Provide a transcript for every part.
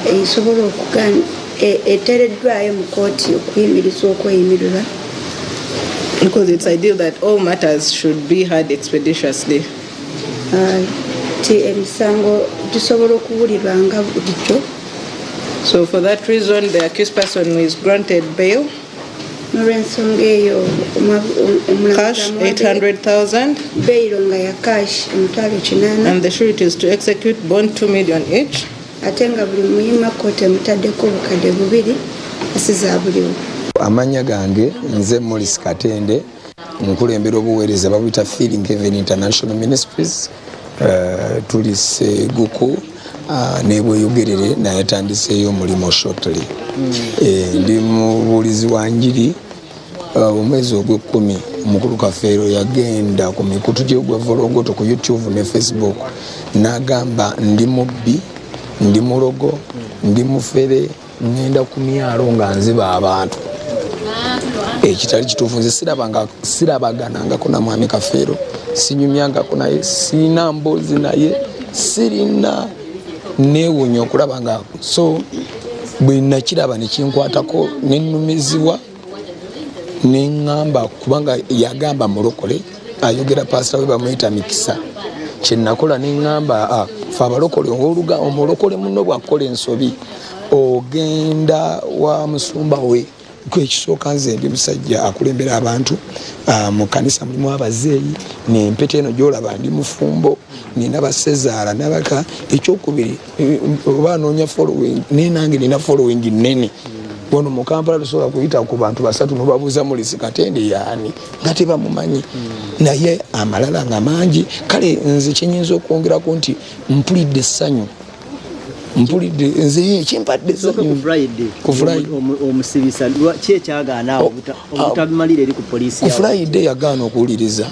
esobola okugana eteereddwayo mu kooti okuyimiriza okweyimirira. Because it's ideal that all matters should be heard expeditiously. Emisango gisobola okuwulirwa nga bulijjo. So for that reason, the accused person is granted bail. N'olw'ensonga eyo Cash 800,000. bailo nga ya cash emitwalo 800. And the sureties to execute bond 2 million each. Ate nga buli muyima kooti emutaddeko obukadde 2 asiza buliwo. Amanya gange nze Morris Katende nkulembera obuweereza babuyita Feeling Heaven International Ministries. Tulise guku nebweyogerere naye tandiseeyo omulimu shortly. Ndi mubuulizi wa njiri omwezi ogw'ekkumi omukulu Kafeero yagenda ku mikutu gy'ogwavologoto ku YouTube ne Facebook n'agamba ndi mubbi, ndi mulogo, ndi mufere, ngenda ku myalo nga nziba abantu. Ekitali kituufu nze sirabaganangako na mwami Kafeero, sinyumyangako naye, sirina mboozi naye, sirina neewuunya okulaba nga so bwe nakiraba ne kinkwatako ne nnumizibwa ne ŋŋamba kubanga yagamba mulokole ayogera pasita we bamuyita Mikisa kye nakola ne ŋŋamba fe abalokole omulokole munno bw'akola ensobi ogenda wa musumba we kwekisooka nze ndi musajja akulembera abantu mu kanisa mulimu abazeeyi n'empeta eno gy'olaba ndi mufumbo nina basezaala nabaka ekyokubiri oba anoonya following naye nange nina following nnene wano mu Kampala tusobola kuyita ku bantu 3 nobabuuza Morris Katende yaani nga tebamumanyi naye amalala nga mangi kale nze kyenyinza okwongerako nti mpulidde essanyu mpulidde nze ekimpadde essanyu ku Friday omusibisa kyekyagaana obutamalira eri ku poliisi ku Friday yagaana okuwuliriza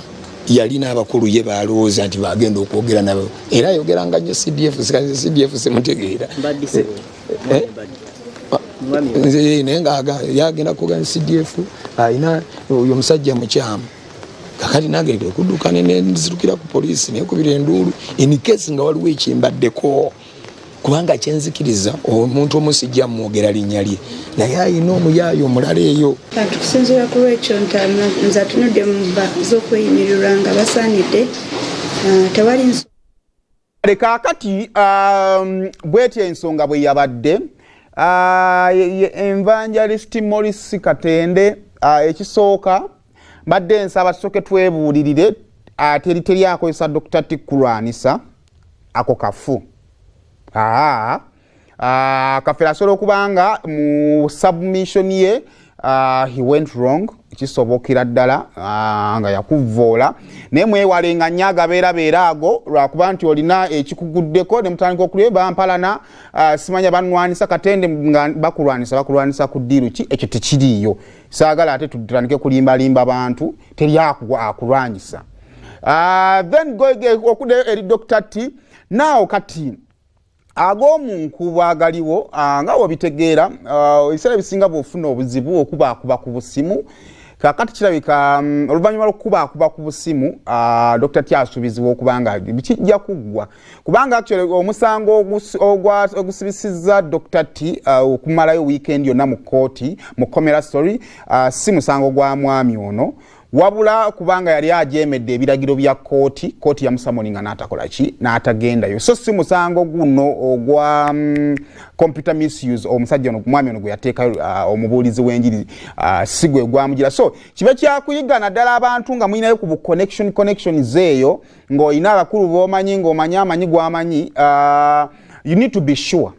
yalina abakulu ye balowooza nti bagenda okwogera nabo era ayogeranga nnyo CDF semutegeera naye nga yagenda kwogera CDF ayina oyo musajja mukyamu kakati nagende okudduka nenzirukira ku poliisi nekubira enduulu enikesi nga waliwo ekimbaddeko kubanga kyenzikiriza omuntu omusijja mwogera linnya lye naye ayina omuyaayo omulala eyo. Tukusinziira ku lwekyo nze atunudde mu bba z'okweyimirirwa nga basaanidde tewali kaakati bwetyo ensonga bwe yabadde Evangelist Morris Katende ekisooka mbadde nsaba tusooke twebuulirire teri akozesa Dr. Tikulwanisa ako kafu Kafeero asobola okubanga mu submission ye he went wrong kisobokera ddala nga yakuvoola naye mwewalenga nnyo agabeerabeera ago lwakuba nti olina ekikuguddeko ne mutandika okuleba bampalana simanya banwanisa Katende nga bakulwanisa ku ddiiru ki ekyo tekiriiyo saagala ate tutandike kulimbalimba bantu teri akulwanyisa then okude eri Dr. T naawo kati ag'omunkuba agaliwo nga wabitegeera ebiseera bisinga bw'ofuna obuzibu okuba ku busimu kakati kirabika oluvannyuma lw'okuba ku busimu Dr. T asuubizibwa okubanga bikijja kuggwa kubanga actually omusango ogusibisizza Dr. T okumalayo weekend yonna mu kooti mukomera story si musango gwa mwami ono wabula kubanga yali ajeemedde ebiragiro bya kooti yamusamoninga n'atakola ki n'atagendayo so si musango guno ogwa computer misuse omusajja ono mwami ono gwe yateeka omubuulizi w'enjiri si gwe gwamugira so kibe kyakuyiga naddala abantu nga mulinayo ku connections eyo ng'olina abakulu b'omanyi ng'omanyi gwamanyi you need to be sure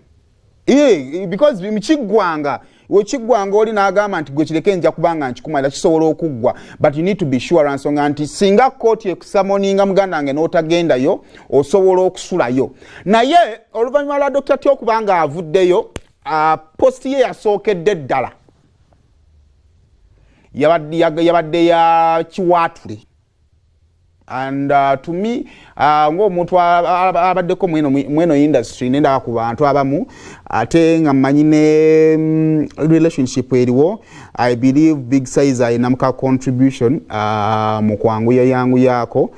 because mikiggwanga wekiggwanga oli n'agamba nti gwe kireke nja kubanga nkikumalira kisobola okuggwa but you need to be sure ansonga nti singa kooti ekusamoninga muganda wange n'otagendayo osobola okusulayo naye oluvannyuma lwa Dr. T okubanga avuddeyo posti ye yasookedde ddala yabadde ya kiwaatule and to me ng'omuntu abaddeko mweno industry nenda ku bantu abamu ate nga mmanyi ne relationship eriwo I believe Big Size ayina muka contribution mu kwanguya yangu yako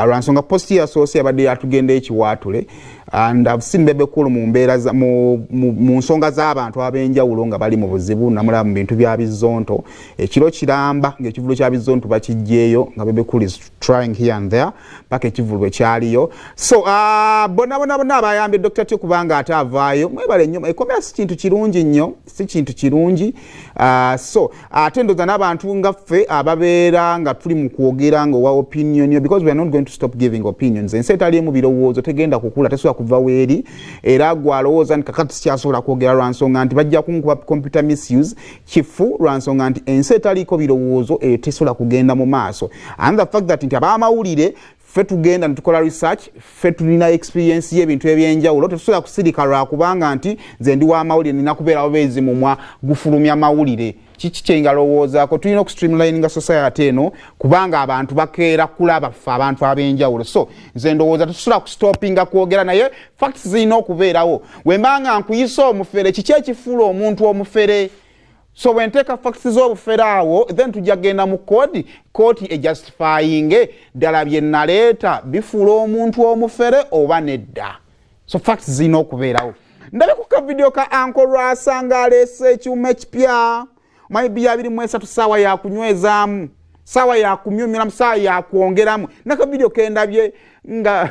lwansonga posti yasoose yabadde yatugenda ekiwaatule and I've seen bebe kulu mu mbeera mu nsonga z'abantu abenjawulo nga bali mu buzibu namulaba mu bintu bya bizonto ekiro kiramba ng'ekivulo kya bizonto bakijjeeyo nga bebe kulu is trying here and there paka ekivulo ekyaliyo so bonna abayambye Dr. Tio kubanga ate avaayo mwebale nnyo ekomera si kintu kirungi nnyo si kintu kirungi so ate ndoza n'abantu nga ffe ababeera nga tuli mu kwogera nga owa opinion because we are not going to stop giving opinions ensi etaliimu birowoozo tegenda kukula tesobola kuva weeri era gwalowooza nti kakati sikyasobola kwogera lwa nsonga nti bajja kunkuba computer misuse kifu lwa nsonga nti ensi etaliiko birowoozo eyo tesobola kugenda mu maaso and the fact that nti ab'amawulire ffe tugenda netukola research ffe tulina experience y'ebintu ebyenjawulo tetusobola kusirika lwakubanga nti nze ndi w'amawulire nina kubeerawo beezi mumwa gufulumya mawulire kiki kyengalowoozaako tulina okustreamlininga society eno kubanga abantu bakeera kulaba ffe abantu ab'enjawulo so nze ndowooza tetusobola kustopinga kwogera naye facts zirina okubeerawo wembanga nkuyisa omufere kiki ekifuula omuntu omufere so when take facts z'obufere awo then tujja genda mu kooti ejustifying ddala bye naleeta bifuula omuntu omufere oba nedda so facts zirina okubeerawo ndabe ku kavidiyo ka Uncle Rasa ng'aleese ekyuma ekipya maybe 23 ssaawa yakunywezaamu ssaawa yakumyumiramu ssaawa yakwongeramu nakavidiyo kendabye nga